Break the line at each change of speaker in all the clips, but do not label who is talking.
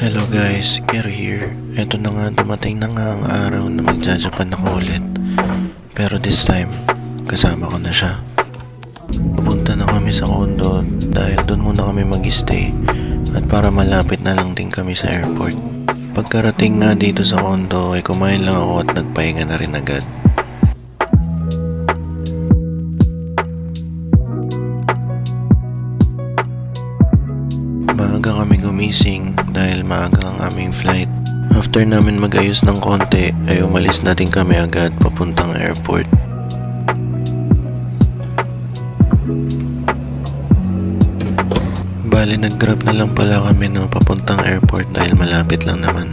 Hello guys, Kerry here. Eto na nga, dumating na nga ang araw na magja-Japan ako ulit. Pero this time, kasama ko na siya. Pupunta na kami sa condo dahil doon muna kami mag-stay at para malapit na lang din kami sa airport. Pagkarating nga dito sa condo ay kumain lang ako at nagpahinga na rin agad. Maaga kami gumising dahil maaga ang aming flight. After namin mag-ayos ng konti ay umalis na din kami agad papuntang airport. Bali nag-grab na lang pala kami papuntang airport dahil malapit lang naman.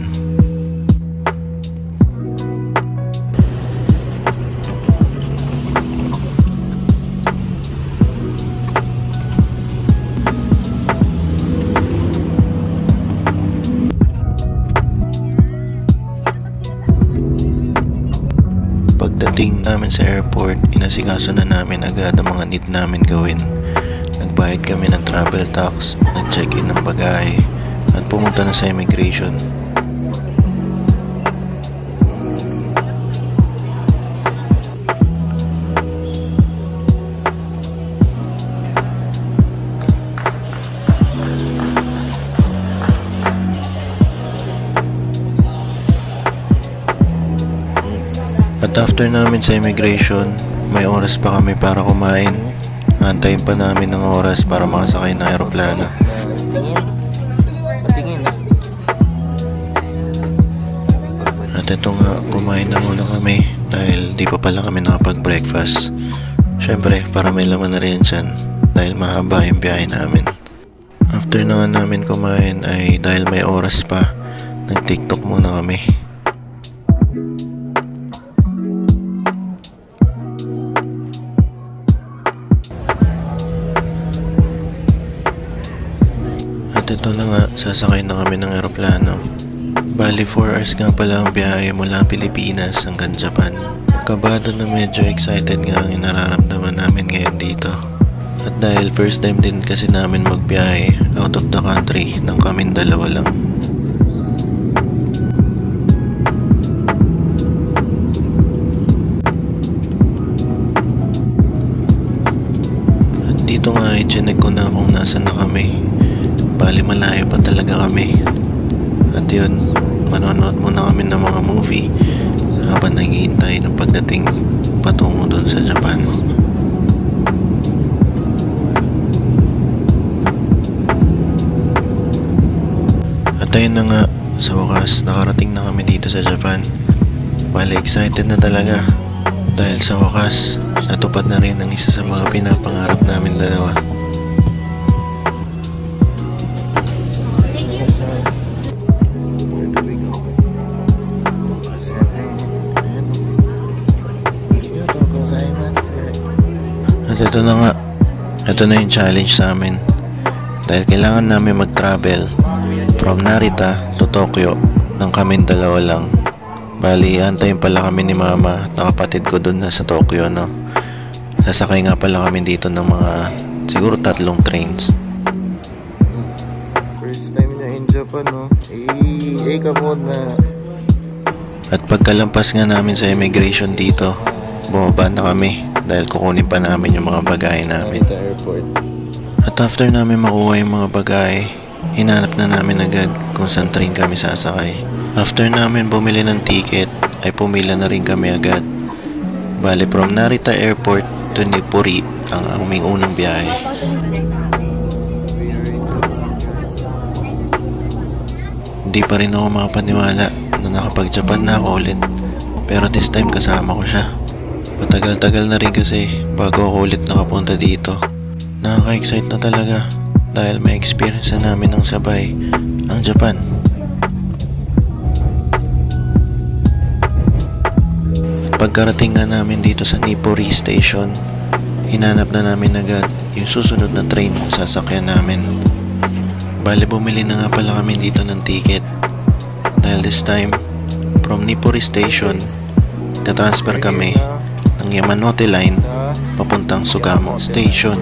Pagdating namin sa airport, inasikaso na namin agad ang mga need namin gawin. Nagbayad kami ng travel tax, nag-check-in ng bagahe, at pumunta na sa immigration. At after namin sa immigration, may oras pa kami para kumain. Antayin pa namin ng oras para makasakay ng aeroplano. At ito nga, kumain na muna kami dahil di pa pala kami nakapag-breakfast. Syempre, para may laman na rin dyan dahil mahaba yung biyahe namin. After na nga namin kumain ay dahil may oras pa, nag-TikTok muna kami. At ito na nga, sasakay na kami ng aeroplano. Bali 4 hours nga pala ang biyahe mula Pilipinas hanggang Japan. Kabado na medyo excited nga ang nararamdaman namin ngayon dito. At dahil first time din kasi namin magbiyahe out of the country nang kaming dalawa lang. At dito nga ay chinek ko na kung nasan na kami. Bali malayo pa talaga kami. At yun, manonood muna kami ng mga movie habang naghihintay ng pagdating patungo dun sa Japan. At ayun na nga, sa wakas nakarating na kami dito sa Japan. Bali excited na talaga dahil sa wakas natupad na rin ang isa sa mga pinapangarap namin dalawa. At ito na nga, ito na yung challenge sa amin dahil kailangan namin mag-travel from Narita to Tokyo nang kaming dalawa lang. Bali, antayin pala kami ni mama at kapatid ko dun na sa Tokyo, no? Sasakay nga pala kami dito ng mga siguro 3 trains. First time na in Japan, no? Come on na. At pagkalampas nga namin sa immigration dito, bumaba na kami dahil kukunin pa namin yung mga bagahe namin. At after namin makuha yung mga bagahe, hinanap na namin agad kung saan train kami sasakay. After namin bumili ng ticket, ay pumila na rin kami agad. Bali from Narita Airport to Nippori ang aming unang biyahe. Hindi pa rin ako makapaniwala na nakapag-Japan na ako ulit. Pero this time kasama ko siya. Matagal-tagal na rin kasi bago ako ulit nakapunta dito. Nakaka-excite na talaga dahil may experience na namin ng sabay ang Japan. Pagkarating nga namin dito sa Nippori Station, hinanap na namin agad yung susunod na train na sasakyan namin. Bale bumili na nga pala kami dito ng ticket dahil this time from Nippori Station na-transfer kami ng Yamanote Line papuntang Sugamo Station.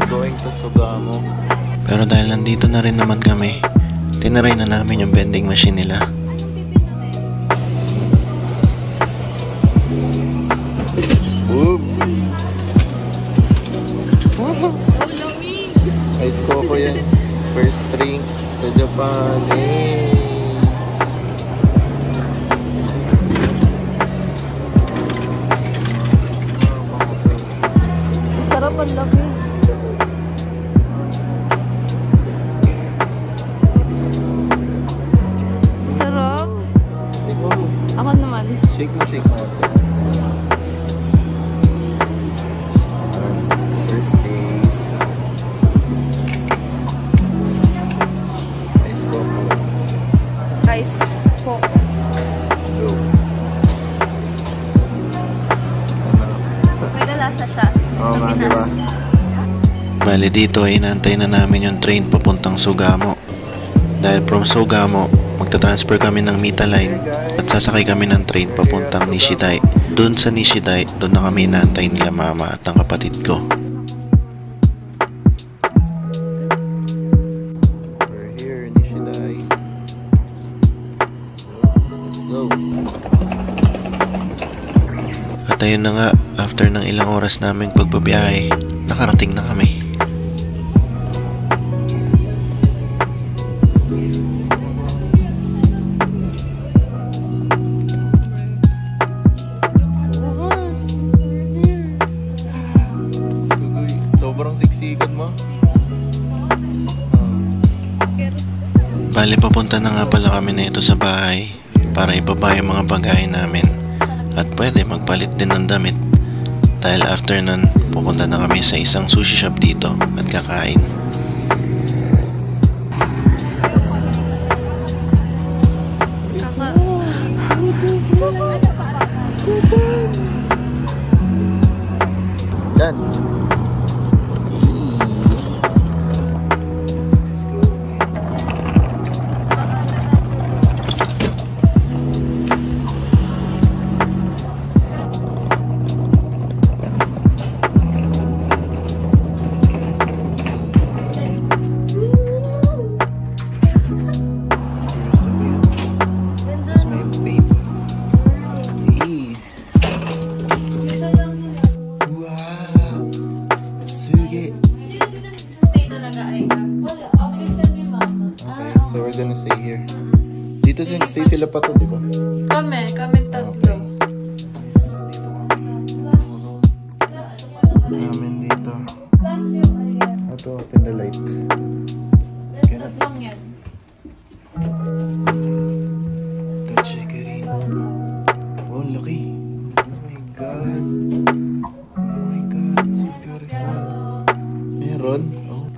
Pero dahil nandito na rin naman kami, Tinaray na namin yung vending machine nila. Boom! Ice coco yan. First drink sa Japan.
Sarap ang lamig. Sarap. Ako naman.
Shake mo, shake mo. First taste. Ice coco.
Ice coco.
Go.
May galasa siya.
Oo nga,
Pinas.
diba? Bali dito ay inaantay na namin yung train papuntang Sugamo. Dahil from Sugamo, magta-transfer kami ng Mita Line at sasakay kami ng train papuntang Nishidai. Doon sa Nishidai, doon na kami inaantay nila mama at ng kapatid ko. We're here, Nishidai. Let's go. At ayun na nga, after ng ilang oras naming pagbabiyahe, nakarating na kami. Sobrang siksikan mo. Bali, papunta na nga pala kami na ito sa bahay para ibaba yung mga bagay namin. At pwede magpalit din ng damit. Dahil after nun, pupunta na kami sa isang sushi shop dito at kakain. Yan. So we're gonna stay here. Dito stay sila pa to, di ba?
Kami tatlo.
Okay. Dito kami. Namin dito. Ito, open the light.
Tatlong yan.
Touch it, Karin. Oh, laki. Oh my God. Oh my God, so beautiful. Meron? Oh.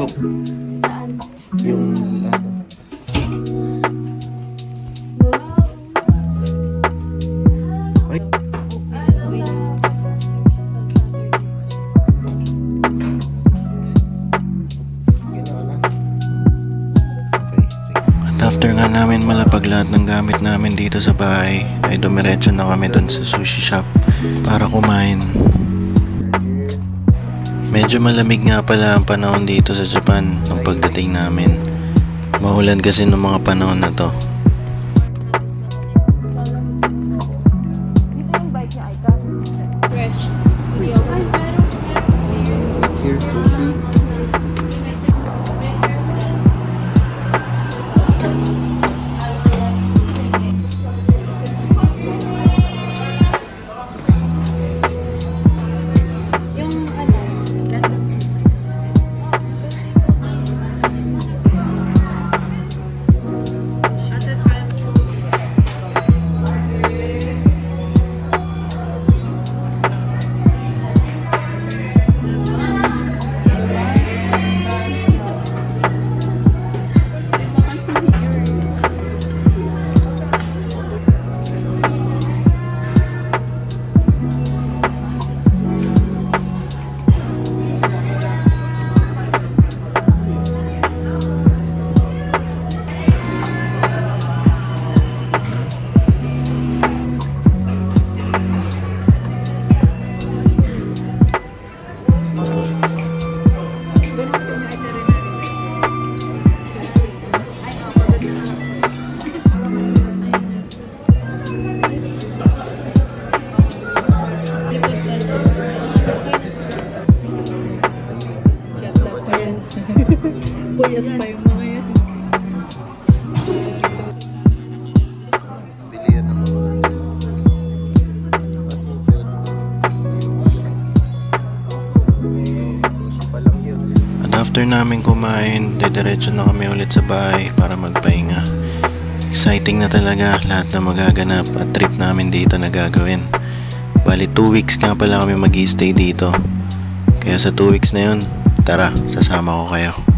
Go.
Saan?
Yung ano. Ay. At after nga namin malapag lahat ng gamit namin dito sa bahay, ay dumiretso na kami dun sa sushi shop para kumain. Medyo malamig nga pala ang panahon dito sa Japan nung pagdating namin. Maulan kasi nung mga panahon na to.
Dito yung bike niya, Aika. Fresh.
Here, sushi.
Bayad pa yung mga yan.
Bilihan ng mga seafood. Sushi pa lang yun. At after namin kumain, dediretso na kami ulit sa bahay para magpahinga. Exciting na talaga lahat na magaganap at trip namin dito na gagawin. Bali 2 weeks nga pala kami mag-i-stay dito. Kaya sa 2 weeks na yun, tara, sasama ko kayo.